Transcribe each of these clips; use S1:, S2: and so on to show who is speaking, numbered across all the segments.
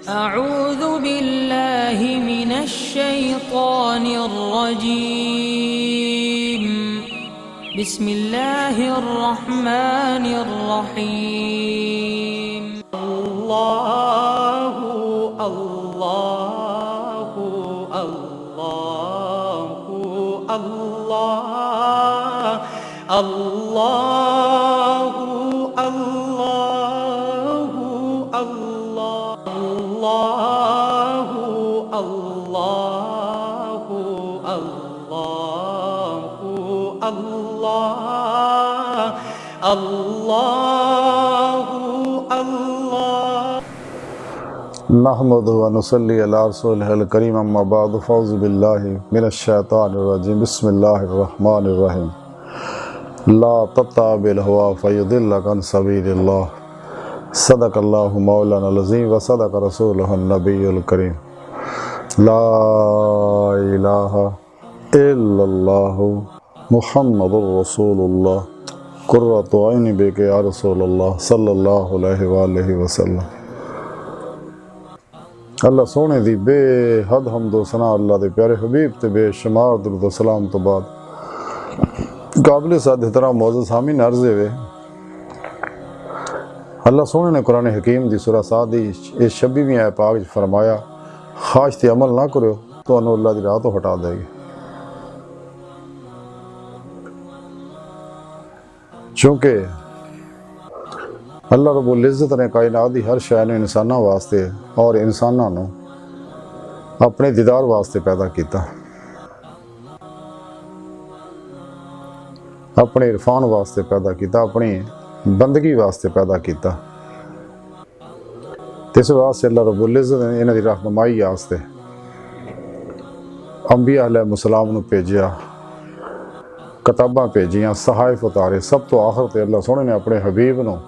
S1: أعوذ بالله من الشيطان الرجيم بسم الله الرحمن الرحيم
S2: الله الله الله الله الله الله الله الله الله الله الله الله
S3: नहमदुहु व नुसल्ली अला रसूलिहिल करीम अम्मा बाद फ़ौज़ु बिल्लाहि मिनश्शैतानिर रजीम बिस्मिल्लाहिर रहमानिर रहीम ला तत्तबिल हवा फयुदिल्लक अन सबीलिल्लाह सदक़ल्लाहु मौलाना अज़ीम व सदक़ रसूलुहुन नबियुल करीम ला इलाहा इल्लल्लाहु मुहम्मदुर रसूलुल्लाह कुर्रतु ऐनी बिका या रसूलल्लाह सल्लल्लाहु अलैहि वसल्लम। अल्लाह सोने दी बेहद हम्दो सना अल्लाह दे प्यारे हबीब ते बेशुमार दुरूद व सलाम तो बाद काबिल साद एहतराम मौजूद हामिन अर्ज़ वे अल्लाह सोने ने कुरान हकीम दी सूरह साद दी इस 26वीं आयत पाक फरमाया खाश ते अमल ना करो तो अल्लाह दी राह तो हटा देगी। चूँकि अल्लाह रब्बुल इज़्ज़त ने कायनात दी हर शै इंसानों वास्ते और इंसानों नूं अपने दीदार वास्ते पैदा किया, अपने इरफान वास्ते पैदा किया, अपनी बंदगी वास्ते पैदा किया। इस वास्ते अल्लाह रब्बुल इज़्ज़त ने इन्हां दी रहनुमाई वास्ते अंबिया अलैहिस्सलाम नूं भेजिया, किताबां भेजियां, सहाइफ उतारे। सब तो आखिर ते अल्लाह सोहणे ने अपने हबीब नूं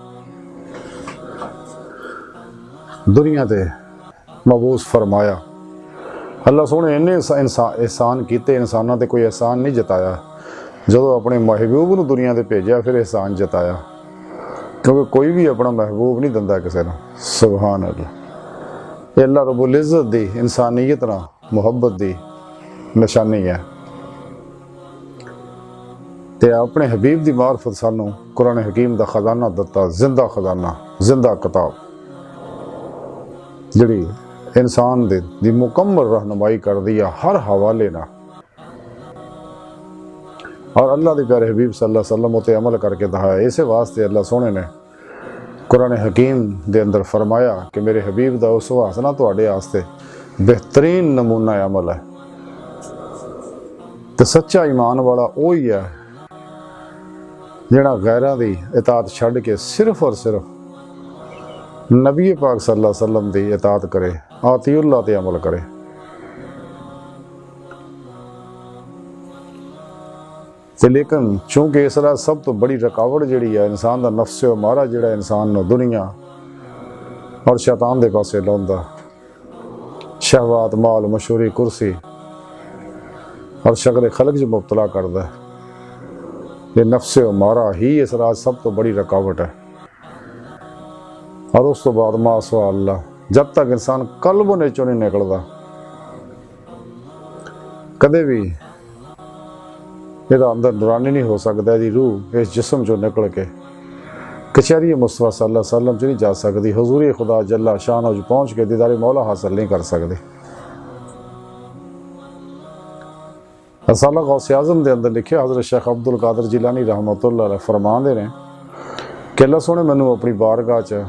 S3: दुनिया ते मबूस फरमाया। अल्लाह सोहणे इन्ने एहसान किए, इंसानों ते कोई एहसान नहीं जताया। जो अपने महबूब नूं दुनिया ते भेजा फिर एहसान जताया, क्योंकि कोई भी अपना महबूब नहीं दिंदा किसी नूं। सुभान अल्लाह। ये अल्लाह रब्बुल इज़्ज़त दी इंसानियत नाल मुहब्बत दी निशानी है। ते अपने हबीब दी मार्फत सानू कुरान हकीम दा खजाना दिता, जिंदा खजाना, जिंदा किताब जिहड़ी इंसान दी मुकम्मल रहनुमाई कर दी है हर हवाले ना। और अल्लाह के प्यारे हबीब सल्लल्लाहु अलैहि वसल्लम उते अमल करके दिखाया। इस वास्ते अल्लाह सोहने ने कुरान हकीम दे अंदर फरमाया कि मेरे हबीब दा उसवा हसना तुहाडे वास्ते बेहतरीन नमूना अमल है। तो सच्चा ईमान वाला वही है जिहड़ा गैरां दी इताअत छड्ड के सिर्फ और सिर्फ नबी पाक सल्लल्लाहु अलैहि वसल्लम दी इताअत करे, आतिउल्लाह ते अमल करे। ते लेकिन चूँकि इसरा सब तो बड़ी रुकावट जिहड़ी है इंसान दा नफ्स मारा, जिहड़ा इंसान नूं दुनिया और शैतान दे पासे लाउंदा, शहवात, माल, मशहूरी, कुर्सी और शक्ल खलक च मुबतला करदा। ये नफ्स मारा ही इसरा सब तो बड़ी रुकावट है। और उस तो बाद मासवा अल्लाह, जब तक इंसान कल्ब नेचों नहीं निकलता कदे भी ਇਹਦਾ अंदर नूरानी नहीं हो सकता। यदि रूह इस जिस्म चो निकल के कचहरी मुस्तफा सल्लल्लाहु अलैहि वसल्लम च नहीं जा सकती, हुजूर खुदा जल्ला शान पहुँच के दीदार मौला हासिल नहीं कर सकती। रसाला गौसे आज़म के अंदर लिखे हज़रत शेख अब्दुल कादिर जिलानी रहमतुल्लाह अलैह फरमाते हैं कि अल्लाह सोहने मैनू अपनी बारगाह च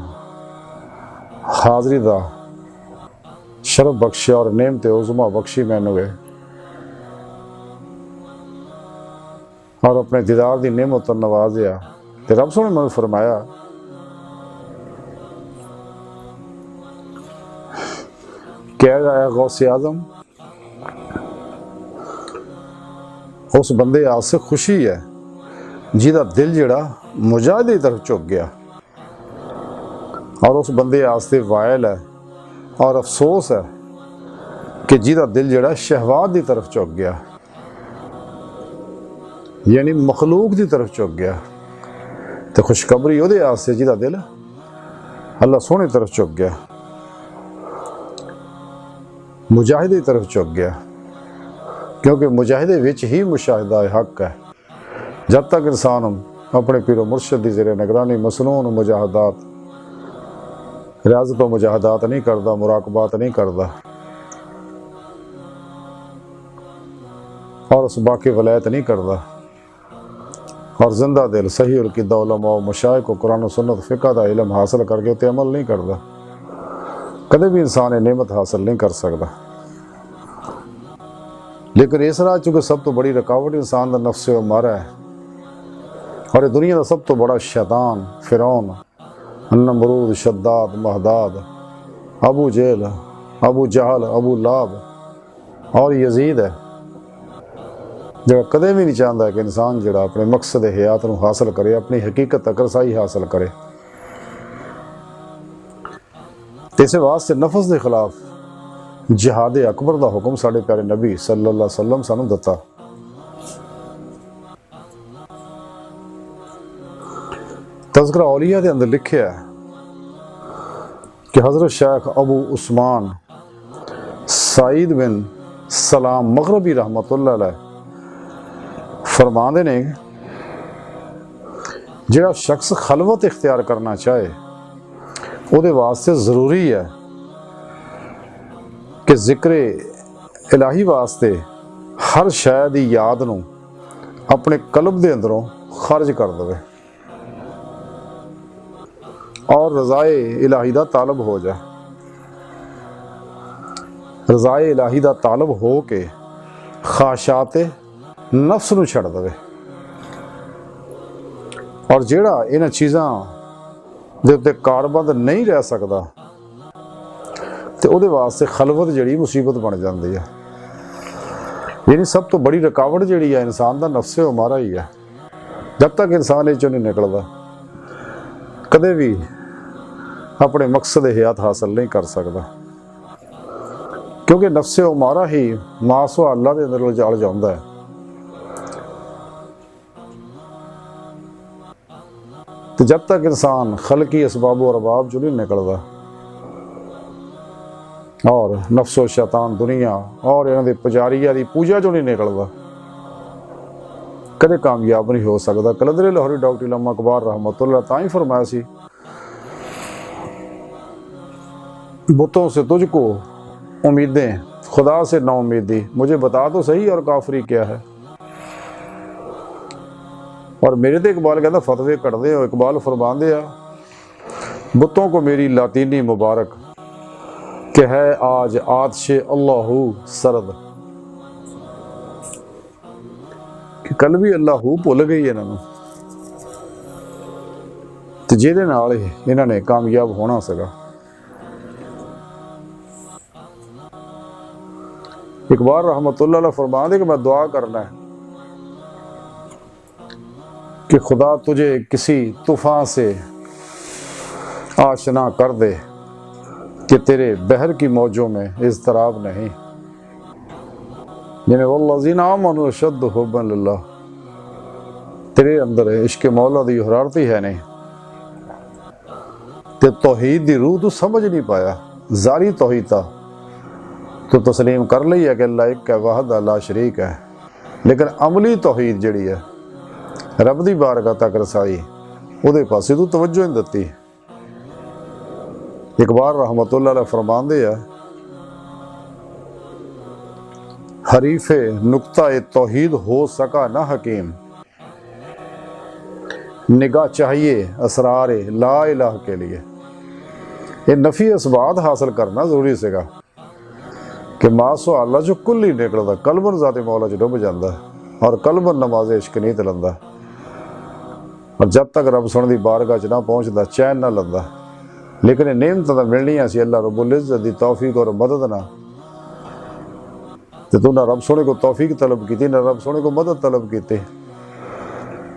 S3: हाज़री दा शरफ बख्शिया और नेमत उज़मा बख्शी मैनू है, और अपने दीदार की नेमत नवाजिया। तो रब सोहने मैनू फरमाया कह गया गौसे आज़म उस बंदे आसे खुशी है जिहदा दिल जिहड़ा मुजाहिदे की तरफ झुक गया, और उस बंदे आस्ते वायल है और अफसोस है कि जिहदा दिल जिहड़ा शहवात की तरफ झुक गया, यानी मखलूक की तरफ झुक गया। तो खुशखबरी उहदे आस्ते जिहदा दिल अल्लाह सोहने तरफ झुक गया। मुजाहिदे की तरफ झुक गया, क्योंकि मुजाहिदे विच ही मुशाहिदा हक है। जब तक इंसान अपने पीरो मुर्शद की ज़ेरे निगरानी मसनून मुजाहदात रियाज़त व मुजाहदात नहीं करता, मुराकबात नहीं करता और उस बाकी वलायत नहीं करता और जिंदा दिल सही उलकीदा उलमा और मशाइख को कुरान सुन्नत फ़िक़ह का इल्म हासिल करके उत्ते अमल नहीं करता, कदे भी इंसान ये नेमत हासिल नहीं कर सकता। लेकिन इस राह चूँकि सब तो बड़ी रुकावट इंसान का नफ्स उमारा है और दुनिया का सब तो बड़ा शैतान फिरौन नमरूद शद्दाद महदाद अबू जेल अबू जहल अबू लाब और यजीद है, जो कदे भी नहीं चाहता कि इंसान जड़ा अपने मकसद हयात को हासिल करे, अपनी हकीकत तक रसाई हासिल करे। इस वास्ते नफस के खिलाफ जिहाद अकबर का हुक्म साढ़े प्यारे नबी सल्लल्लाहु अलैहि वसल्लम सानू दिता। तज़किरा औलिया के अंदर लिखिया है कि हज़रत शेख अबू उस्मान सईद बिन सलाम मगरबी रहमतुल्लाह अलैह फरमाते ने, जिहड़ा शख्स खलवत इख्तियार करना चाहे उहदे वास्ते ज़रूरी है कि जिक्र इलाही वास्ते हर शय दी याद नूं अपने कल्ब दे अंदरों खारिज कर देवे और रज़ाए इलाही दा तालब हो जाए। रज़ाए इलाही दा तालब हो के ख्वाहिशाते नफ्स नूं छड़ देवे और जिहड़ा इन्हां चीज़ां दे उत्ते कारबंद नहीं रह सकदा ते उहदे वास्ते खलवत जिहड़ी मुसीबत बन जाती है। यानी सब तो बड़ी रुकावट जिहड़ी है इंसान दा नफ्स उमारा ही है। जब तक इंसान इस चों नहीं निकलदा कदे भी अपने मकसद हयात हासिल नहीं कर सकता, क्योंकि नफ्स उमारा ही मासो अल्लाह के अंदर उलझ जाता है। तो जब तक इंसान खलकी असबाब और अरबाब जो नहीं निकलता और नफ्सो शैतान दुनिया और इन्हां दे पुजारियां दी पूजा जो नहीं निकलता, कदे कामयाब नहीं हो सकता। कलंदर लाहौरी डॉक्टर इमाम अकबर रहमतुल्लाह ताई फरमाया सी, बुतों से तुझको उम्मीदें खुदा से ना उम्मीदी, मुझे बता तो सही और काफरी क्या है। और मेरे तो इकबाल कहता फतवे कटदे हो, इकबाल फरमांदे आ बुतों को मेरी लातीनी मुबारक कि है आज आतिशे अल्लाहू सरद, कि कल भी अल्लाहू भुल गई इन्होंने तो जिहदे नाल इन्होंने कामयाब होना सगा। इकबाल रहमतुल्लाह अलैह फरमाते कि मैं दुआ करना है कि खुदा तुझे किसी तूफान से आशना कर दे कि तेरे बहर की मौजों में इज़्तिराब नहीं। जिन्हें वल्लज़ीना आमनू अशद्दु हुब्बन लिल्लाह, तेरे अंदर इश्क मौला दी हरारत ही है नहीं ते तौहीद दी रूह तू समझ नहीं पाया। जारी तौहीद था तो तस्लीम कर ली है कि अल्लाह एक है, वाहद ला शरीक है, लेकिन अमली तौहीद जिहड़ी है रब दी बारगाह तक रसाई उहदे पासे तू तवज्जो नहीं दित्ती। इकबाल रहमतुल्लाह अलैह फरमांदे है हरीफे नुक्ता तौहीद हो सका ना हकीम, निगाह चाहिए असरार ला इलाह के लिए। ये नफी असबात हासिल करना जरूरी सेगा कि मासो अल्लाह जो कुल ही निकलता, कलबन ज़ाते मौला च डुब जाता और कलबन नमाज इश्क नहीं तलंदा और जब तक रब सुन दी बारगाह च ना पहुँचता चैन ना लंदा। लेकिन ये नेमत तो मिलनियां सी अल्लाह रब्बुल इज़्ज़त दी तौफीक और मदद ना, तो तू ना रब सोने को तौफीक तलब की ना रब सोने को मदद तलब की,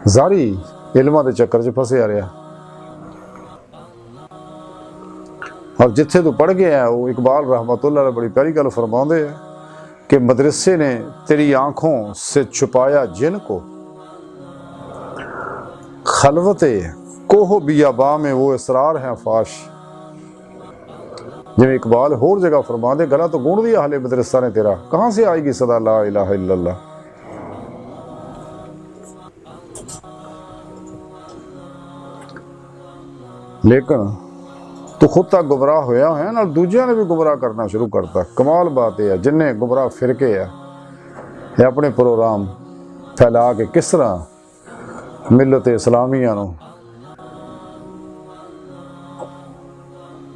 S3: जारी इल्मां दे चक्कर च फसिया रहा। और जिथे तू पढ़ गया है वो इकबाल रहमतुल्लाह बड़ी प्यारी गल फरमाते हैं कि मदरसे ने तेरी आंखों से छुपाया जिनको, खलवते कोह बियाबा में वो इसरार हैं फाश। जिवें इकबाल होर जगह फरमांदे, गला तो गुण दिया हले मदरसा ने तेरा, कहां से आएगी सदा ला इलाहा इल्लल्लाह। लेकिन तू खुद तक गुमराह होया है ना, दूजिया ने भी गुमराह करना शुरू करता। कमाल बात यह है, जिन्हें गुमराह फिरके है ये अपने प्रोग्राम फैला के किस तरह मिलत इस्लामिया नूं,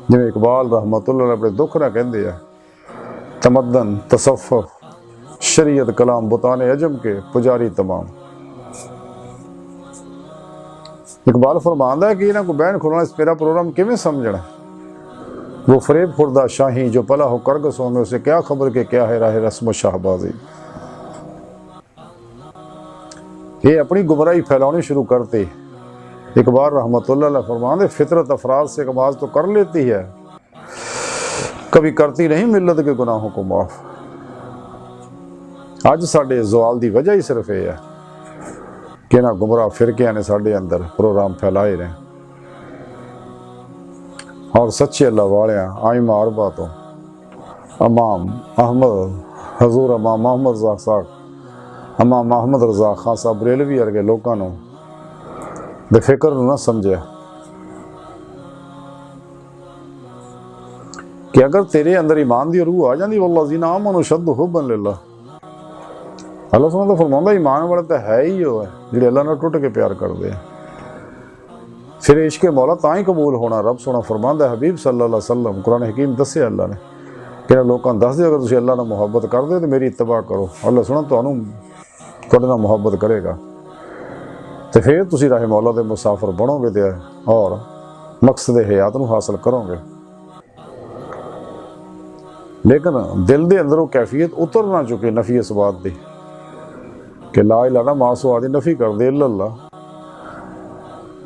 S3: जिवें इकबाल रहमतुल्लाह अपने दुख ना कहंदे आ, तमद्दन तसफ़ुफ़ शरीयत कलाम बुताने अजम के पुजारी तमाम। इकबाल फरमांदा है कि इन्हां को बहन खुलना इस मेरा प्रोग्राम किवें समझना। वो फरेब खुर्दा शाही जो पला हो करगसों में, उसे क्या खबर के क्या है राह रस्म शाहबाजी। ये अपनी गुमराही फैलानी शुरू करते। इकबाल रहमतुल्लाह फरमांदे, फितरत अफराद से नमाज तो कर लेती है, कभी करती नहीं मिल्लत के गुनाहों को माफ। अज साडे ज़वाल दी वजह ही सिर्फ यह है कि ना गुमराह फिरकियां ने साडे अंदर प्रोग्राम फैलाए रहे, और सच्चे अल्लाह वालियां आइमा अरबा तो इमाम अहमद हजूर इमाम मोहम्मद रज़ा साहब, इमाम मोहम्मद रज़ा खान साहब बरेलवी वर्गे लोगों नूं दे फिक्र नूं ना समझिया कि अगर तेरे अंदर ईमान दी रूह आ जाती, वल्लज़ीना आमनू अशद्दु हुब्बन लिल्लाह। अल्लाह सुब्हानहू फरमांदा ईमान वाले तो है ही वो है जिहड़े अल्लाह नाल टुट के प्यार करते हैं। फिर इश्क मौला तां ही कबूल होना। रब सोना फरमांदा है हबीब सल्लल्लाहु अलैहि वसल्लम, कुरान हकीम दस्से अल्लाह ने कि लोगों दस दे, अगर तुसीं अल्लाह नाल मुहब्बत करदे हो तो मेरी इत्तबा करो, अल्लाह सोना तुहानूं तुहाडे नाल मुहब्बत करेगा, तो फिर तुसीं राह मौला दे मुसाफिर बनोगे ते और मकसद हयात नूं हासिल करोगे। लेकिन दिल दे अंदर वो कैफियत उतर ना चुके नफी इस बात दी कि ला इलाहा इल्लल्लाह मासूआ दी नफी कर दे अल्लाह,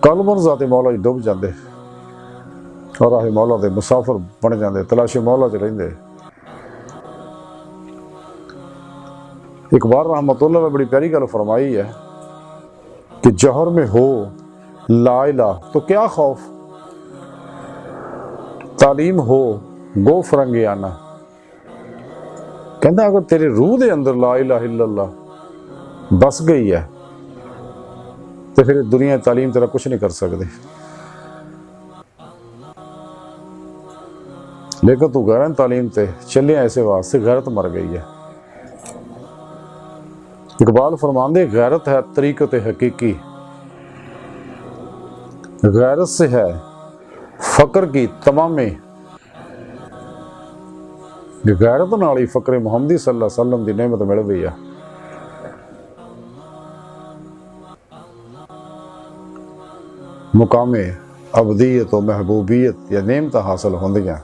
S3: कलबन ज़ाते मौला च डुब जाते और राह मौला दे मुसाफिर बन जाते, तलाशी मौला च रहिंदे। इकबाल रहमतुल्लाह ने बड़ी प्यारी गल फरमाई है कि जहर में हो ला इलाहा तो क्या खौफ, तालीम हो गो फरंगियाना। कहता अगर तेरे रूह दे अंदर ला इलाहा इल्लल्लाह बस गई है तो फिर दुनिया तालीम तेरा कुछ नहीं कर सकती। लेकिन तू गैरन तालीम ते चले ऐसे वास्ते गैरत मर गई है। इकबाल फरमांदे गैरत है तरीक़त हकीकी, गैरत से है फकर की तमामे, गैरत नाल ही फकरे मुहम्मदी सल्लल्लाहु अलैहि वसल्लम की नेमत मिल गई है। मुकामे अबदीयत और महबूबियत या नेमत हासिल होंदियां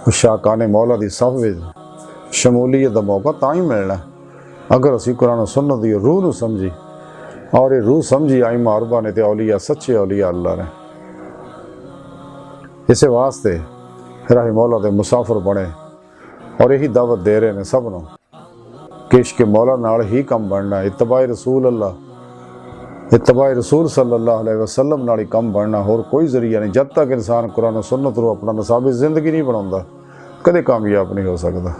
S3: उस शाकाने मौला की सफ विच शमूलीयत का मौका तां ही मिलना अगर असी कुरान सुन्नत की रूह नूं समझी, और ये रूह समझी आइमा अरबा ने ते औलिया सच्चे औलिया अल्लाह ने। इस वास्ते राह मौला दे मुसाफिर बने और यही दावत दे रहे हैं सब नूं कि इश्क मौला नाल ही कम बनना, इत्तबाए रसूल अल्लाह, इत्तबाए रसूल सल्लल्लाहु अलैहि वसल्लम नाल ही कम बनना, होर कोई जरिया नहीं। जब तक इंसान कुरान सुन्नत नूं अपना नसाबे जिंदगी नहीं बनाउंदा कदे कामयाब नहीं हो सकता।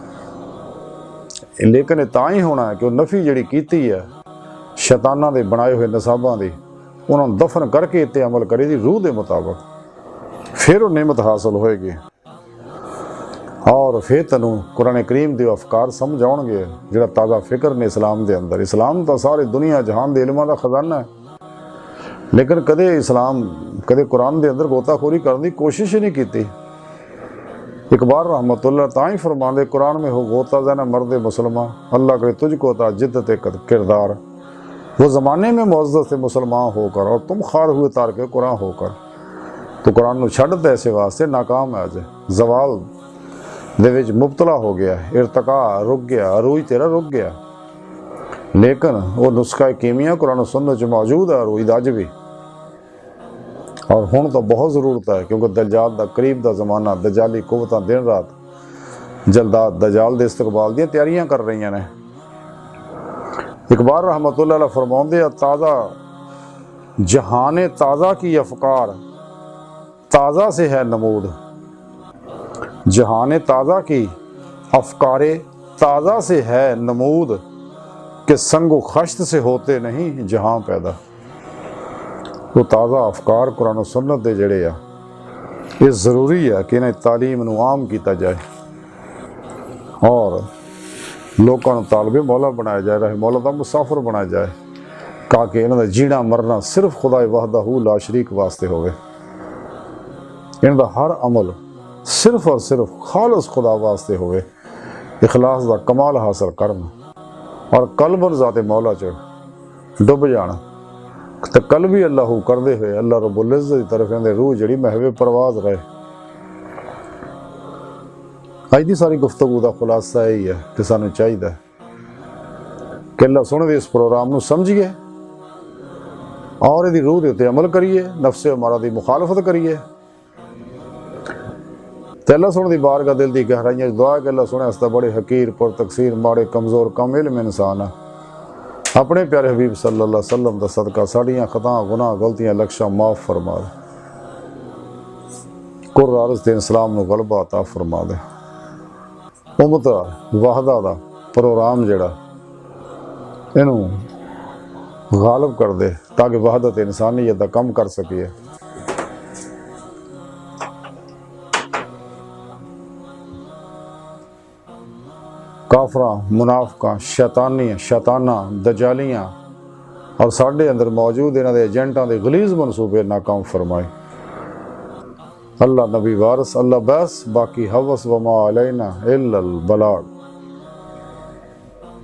S3: लेकिन ये तां ही होना है कि वह नफी जिहड़ी कीती है शैताना दे बनाए हुए नसाबां दी, उन्होंने दफन करके इत्ते अमल करे दी रूह दे मुताबिक, फिर वो नेमत हासिल होएगी और फिर तेनू कुरान करीम के अफकार समझ आउणगे जिहड़ा ताज़ा फिक्र ने इस्लाम के अंदर। इस्लाम तो सारी दुनिया जहान दे इल्मां दा खजाना है, लेकिन कदे इस्लाम कदे कुरान के अंदर गोताखोरी करने की कोशिश ही नहीं की। इकबाल रहमतुल्लाह तां ही फरमांदे कुरान में हो गोता ज़ना मर्द मुसलमान, अल्लाह करे तुझको ता जिद्दत किरदार, वो ज़माने में मुअज़्ज़ज़ से मुसलमान होकर और तुम खार हुए तार के कुरान होकर। तो कुरान नूं छड्ड ऐसे वास्ते नाकाम है, अज जवाल दे विच मुबतला हो गया, इरतका रुक गया, अरूज तेरा रुक गया। लेकिन वो नुस्खा कीमिया कुरान सुन्नत च मौजूद है अरूज दा अज भी, और हुण तो बहुत ज़रूरत है क्योंकि दज्जाल दा करीब दा ज़माना, दज्जाली कुव्वतां दिन रात जल्दात दज्जाल दे इस्तकबाल दी तैयारियां कर रही ने। इकबाल रहमतुल्लाह अलैह फरमाउंदे ताज़ा जहाने ताज़ा की अफकार ताज़ा से है नमूद, जहान ताज़ा की अफकारे ताज़ा से है नमूद कि संगो खश्त से होते नहीं जहां पैदा। वो ताज़ा अफकार कुरान और सुन्नत दे जड़े आ, ये ज़रूरी है कि इन्हें तालीम नूं आम किया जाए और लोगों को तालबे मौला बनाया जाए, रहे मौला का मुसाफिर बनाया जाए, ताकि इन्हों जीना मरना सिर्फ खुदा वहदहू ला शरीक वास्ते होवे। इनका हर अमल सिर्फ और सिर्फ खालस खुदा वास्ते होवे, इखलास का कमाल हासिल करना और कल्बन ज़ाते मौला च डुब जाना। तो कल भी अल्लाह करते हुए अल्लाह रब्बुल इज़्ज़त की तरफ इन्हें रूह जड़ी महवे परवाज रहे। अज की सारी गुफ्तगू का खुलासा यही है कि सानू चाहिए कि अल्लाह सोने के इस प्रोग्राम को समझिए और यदि रूह के उत्ते अमल करिए, नफ्से अमारा की मुखालफत करिए। तो अल्लाह सोने की बारगाह दिल की गहराइयां दुआ कि अल्लाह सोने वास्ते बड़े हकीर पर तकसीर माड़े कमज़ोर कम इल्म इंसान है। अपने प्यारे हबीब सल्लल्लाहु अलैहि वसल्लम का सदका साड़ियाँ खता गुनाह गलतियाँ लक्ष्य माफ़ फरमा दे, कुर अर्ज़ दे इस्लाम नूं गलबा अता फरमा दे। उम्मत वाहदा दा प्रोग्राम जड़ा इनू गालिब कर दे ताकि वहदत इंसानियत दा कम कर सकिए। काफरा मुनाफका शैताना दजालियाँ और साढ़े अंदर मौजूद इन्हों के एजेंटा के गलीज मनसूबे नाकाम फरमाए। अल्लाह नबी वारस अल्लाह बस बाकी हवस वमा अलैना इल्लल बलाग।